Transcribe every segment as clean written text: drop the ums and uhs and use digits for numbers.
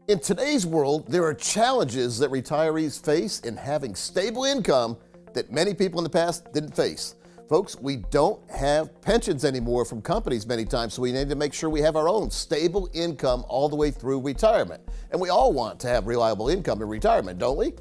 In today's world, there are challenges that retirees face in having stable income that many people in the past didn't face. Folks, we don't have pensions anymore from companies many times, so we need to make sure we have our own stable income all the way through retirement. And we all want to have reliable income in retirement, don't we?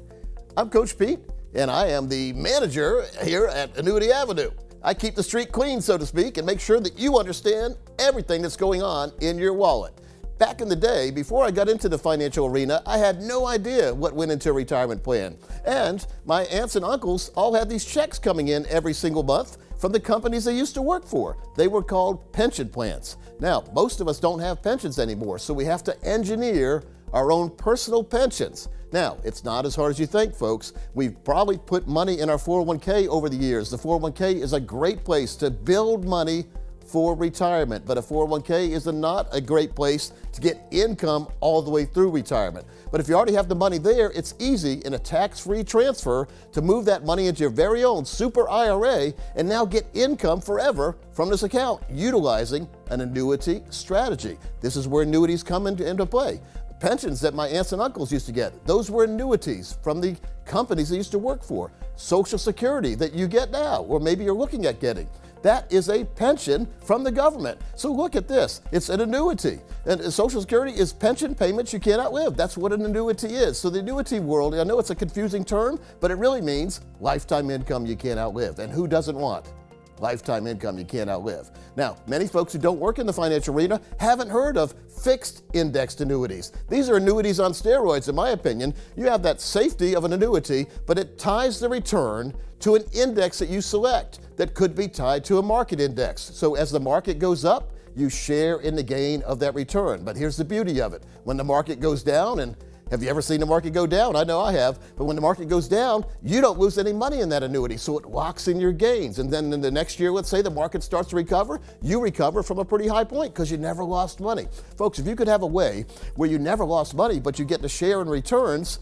I'm Coach Pete, and I am the manager here at Annuity Avenue. I keep the street clean, so to speak, and make sure that you understand everything that's going on in your wallet. Back in the day, before I got into the financial arena, I had no idea what went into a retirement plan. And my aunts and uncles all had these checks coming in every single month from the companies they used to work for. They were called pension plans. Now, most of us don't have pensions anymore, so we have to engineer our own personal pensions. Now, it's not as hard as you think, folks. We've probably put money in our 401k over the years. The 401k is a great place to build money for retirement, but a 401k is not a great place to get income all the way through retirement. But if you already have the money there, it's easy in a tax-free transfer to move that money into your very own super IRA and now get income forever from this account utilizing an annuity strategy. This is where annuities come into play. Pensions that my aunts and uncles used to get, those were annuities from the companies they used to work for. Social Security that you get now, or maybe you're looking at getting, that is a pension from the government. So look at this, it's an annuity. And Social Security is pension payments you can't outlive. That's what an annuity is. So the annuity world, I know it's a confusing term, but it really means lifetime income you can't outlive. And who doesn't want lifetime income you can't outlive? Now, many folks who don't work in the financial arena haven't heard of fixed indexed annuities. These are annuities on steroids, in my opinion. You have that safety of an annuity, but it ties the return to an index that you select that could be tied to a market index. So as the market goes up, you share in the gain of that return. But here's the beauty of it. When the market goes down, and have you ever seen the market go down? I know I have. But when the market goes down, you don't lose any money in that annuity, so it locks in your gains. And then in the next year, let's say the market starts to recover, you recover from a pretty high point because you never lost money. Folks, if you could have a way where you never lost money, but you get to share in returns,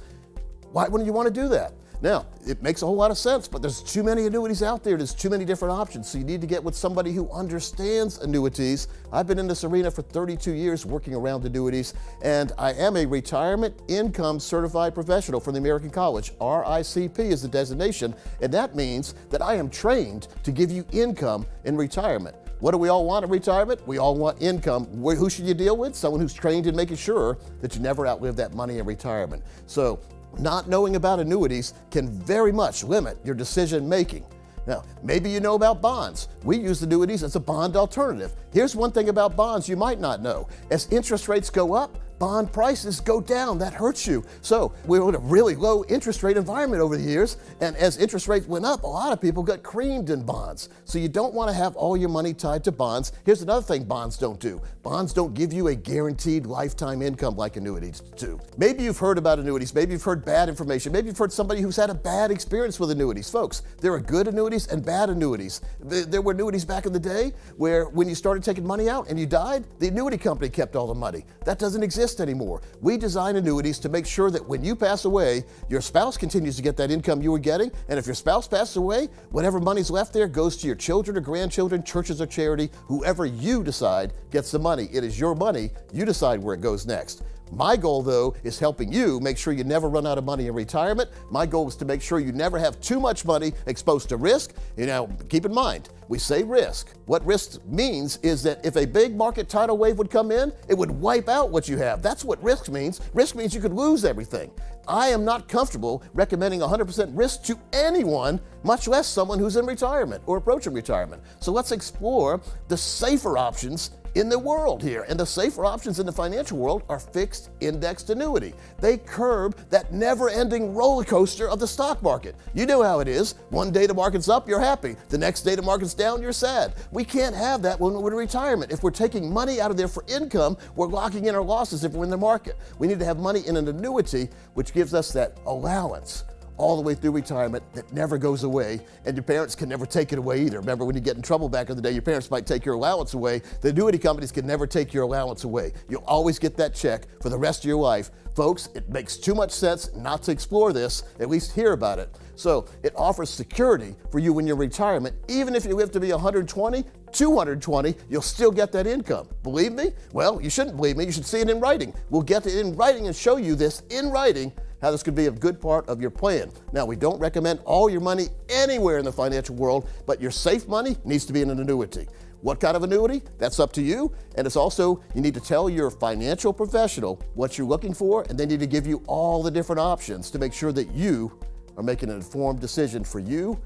why wouldn't you want to do that? Now, it makes a whole lot of sense, but there's too many annuities out there. There's too many different options. So you need to get with somebody who understands annuities. I've been in this arena for 32 years working around annuities, and I am a retirement income certified professional from the American College. RICP is the designation, and that means that I am trained to give you income in retirement. What do we all want in retirement? We all want income. Who should you deal with? Someone who's trained in making sure that you never outlive that money in retirement. So not knowing about annuities can very much limit your decision making. Now, maybe you know about bonds. We use annuities as a bond alternative. Here's one thing about bonds you might not know. As interest rates go up, bond prices go down. That hurts you. So we're in a really low interest rate environment over the years, and as interest rates went up, a lot of people got creamed in bonds. So you don't want to have all your money tied to bonds. Here's another thing bonds don't do. Bonds don't give you a guaranteed lifetime income like annuities do. Maybe you've heard about annuities. Maybe you've heard bad information. Maybe you've heard somebody who's had a bad experience with annuities. Folks, there are good annuities and bad annuities. There were annuities back in the day where when you started taking money out and you died, the annuity company kept all the money. That doesn't exist anymore. We design annuities to make sure that when you pass away, your spouse continues to get that income you were getting, and if your spouse passes away, whatever money's left there goes to your children or grandchildren, churches or charity, whoever you decide gets the money. It is your money. You decide where it goes next. My goal, though, is helping you make sure you never run out of money in retirement. My goal is to make sure you never have too much money exposed to risk. You know, keep in mind, we say risk. What risk means is that if a big market tidal wave would come in, it would wipe out what you have. That's what risk means. Risk means you could lose everything. I am not comfortable recommending 100% risk to anyone, much less someone who's in retirement or approaching retirement. So let's explore the safer options in the world here. And the safer options in the financial world are fixed indexed annuity. They curb that never-ending roller coaster of the stock market. You know how it is. One day the market's up, you're happy. The next day the market's down, you're sad. We can't have that when we're in retirement. If we're taking money out of there for income, we're locking in our losses if we're in the market. We need to have money in an annuity, which gives us that allowance. all the way through retirement that never goes away, and your parents can never take it away either. Remember when you get in trouble back in the day, your parents might take your allowance away. The annuity companies can never take your allowance away. You'll always get that check for the rest of your life. Folks, it makes too much sense not to explore this, at least hear about it. So it offers security for you in your retirement. Even if you live to be 120, 220, you'll still get that income. Believe me? Well, you shouldn't believe me. You should see it in writing. We'll get it in writing and show you this in writing, how this could be a good part of your plan. Now, we don't recommend all your money anywhere in the financial world, but your safe money needs to be in an annuity. What kind of annuity? That's up to you. And it's also, you need to tell your financial professional what you're looking for, and they need to give you all the different options to make sure that you are making an informed decision for you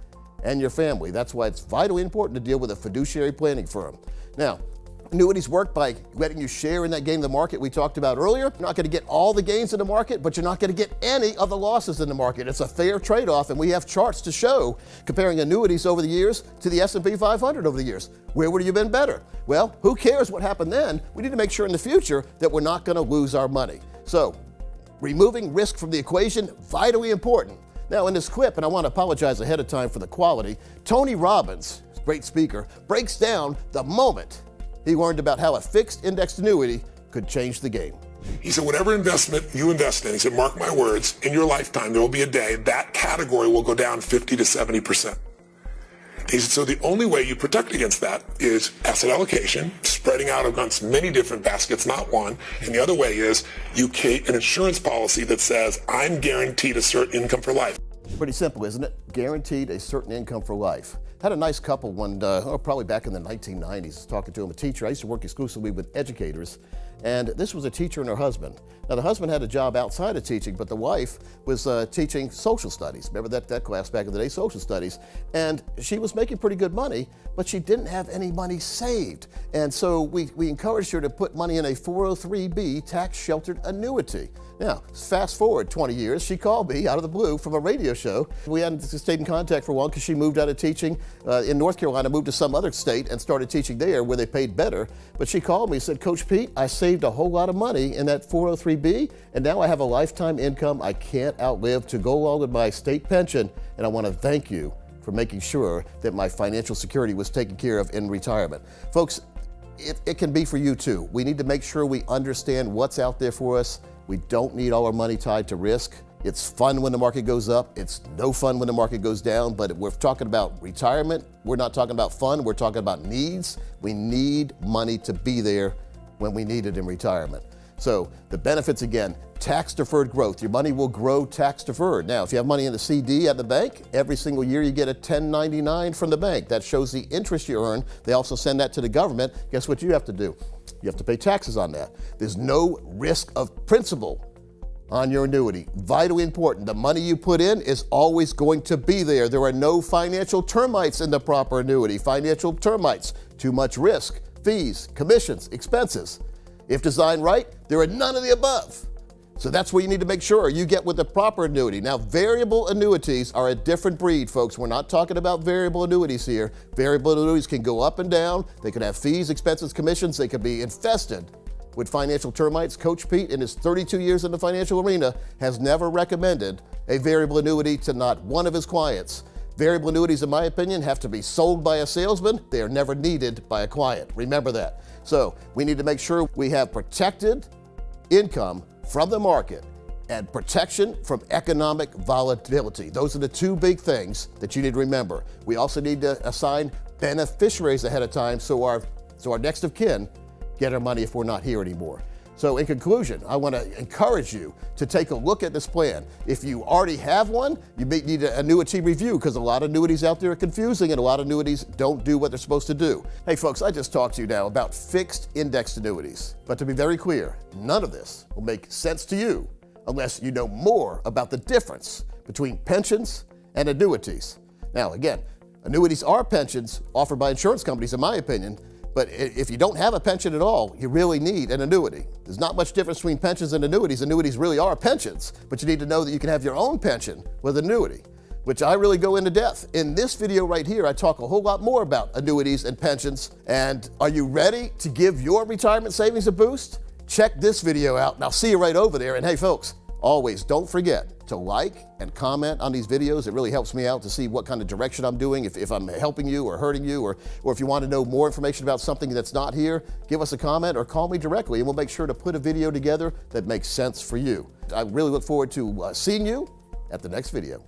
and your family. That's why it's vitally important to deal with a fiduciary planning firm. Now, annuities work by letting you share in that gain in the market we talked about earlier. You're not going to get all the gains in the market, but you're not going to get any of the losses in the market. It's a fair trade-off, and we have charts to show comparing annuities over the years to the S&P 500 over the years. Where would you have been better? Well, who cares what happened then? We need to make sure in the future that we're not going to lose our money. So, removing risk from the equation, vitally important. Now, in this clip, and I want to apologize ahead of time for the quality, Tony Robbins, great speaker, breaks down the moment he learned about how a fixed indexed annuity could change the game. He said, whatever investment you invest in, he said, mark my words, in your lifetime, there will be a day that category will go down 50 to 70%. He said, so the only way you protect against that is asset allocation, spreading out against many different baskets, not one. And the other way is you create an insurance policy that says, I'm guaranteed a certain income for life. Pretty simple, isn't it? Guaranteed a certain income for life. Had a nice couple probably back in the 1990s, talking to him, a teacher. I used to work exclusively with educators, and this was a teacher and her husband. Now, the husband had a job outside of teaching, but the wife was teaching social studies. Remember that class back in the day, social studies? And she was making pretty good money, but she didn't have any money saved. And so we encouraged her to put money in a 403B tax-sheltered annuity. Now, fast forward 20 years, she called me out of the blue from a radio show. We hadn't stayed in contact for a while because she moved out of teaching in North Carolina, moved to some other state and started teaching there where they paid better. But she called me and said, Coach Pete, I saved a whole lot of money in that 403B, and now I have a lifetime income I can't outlive to go along with my state pension, and I want to thank you for making sure that my financial security was taken care of in retirement. Folks, it can be for you too. We need to make sure we understand what's out there for us. We don't need all our money tied to risk. It's fun when the market goes up. It's no fun when the market goes down, but if we're talking about retirement, we're not talking about fun, we're talking about needs. We need money to be there when we need it in retirement. So the benefits, again, tax-deferred growth. Your money will grow tax-deferred. Now, if you have money in the CD at the bank, every single year you get a 1099 from the bank. That shows the interest you earn. They also send that to the government. Guess what you have to do? You have to pay taxes on that. There's no risk of principal on your annuity. Vitally important. The money you put in is always going to be there. There are no financial termites in the proper annuity. Financial termites, too much risk, fees, commissions, expenses. If designed right, there are none of the above. So that's where you need to make sure you get with the proper annuity. Now, variable annuities are a different breed, folks. We're not talking about variable annuities here. Variable annuities can go up and down. They can have fees, expenses, commissions. They can be infested with financial termites. Coach Pete, in his 32 years in the financial arena, has never recommended a variable annuity to not one of his clients. Variable annuities, in my opinion, have to be sold by a salesman. They are never needed by a client. Remember that. So we need to make sure we have protected income from the market and protection from economic volatility. Those are the two big things that you need to remember. We also need to assign beneficiaries ahead of time so our next of kin get our money if we're not here anymore. So in conclusion, I want to encourage you to take a look at this plan. If you already have one, you may need an annuity review because a lot of annuities out there are confusing and a lot of annuities don't do what they're supposed to do. Hey folks, I just talked to you now about fixed indexed annuities. But to be very clear, none of this will make sense to you unless you know more about the difference between pensions and annuities. Now again, annuities are pensions offered by insurance companies in my opinion, but if you don't have a pension at all, you really need an annuity. There's not much difference between pensions and annuities. Annuities really are pensions, but you need to know that you can have your own pension with annuity, which I really go into depth. In this video right here, I talk a whole lot more about annuities and pensions. And are you ready to give your retirement savings a boost? Check this video out and I'll see you right over there. And hey folks, Always don't forget to like and comment on these videos. It really helps me out to see what kind of direction I'm doing, if I'm helping you or hurting you, or if you want to know more information about something that's not here, give us a comment or call me directly and we'll make sure to put a video together that makes sense for you. I really look forward to seeing you at the next video.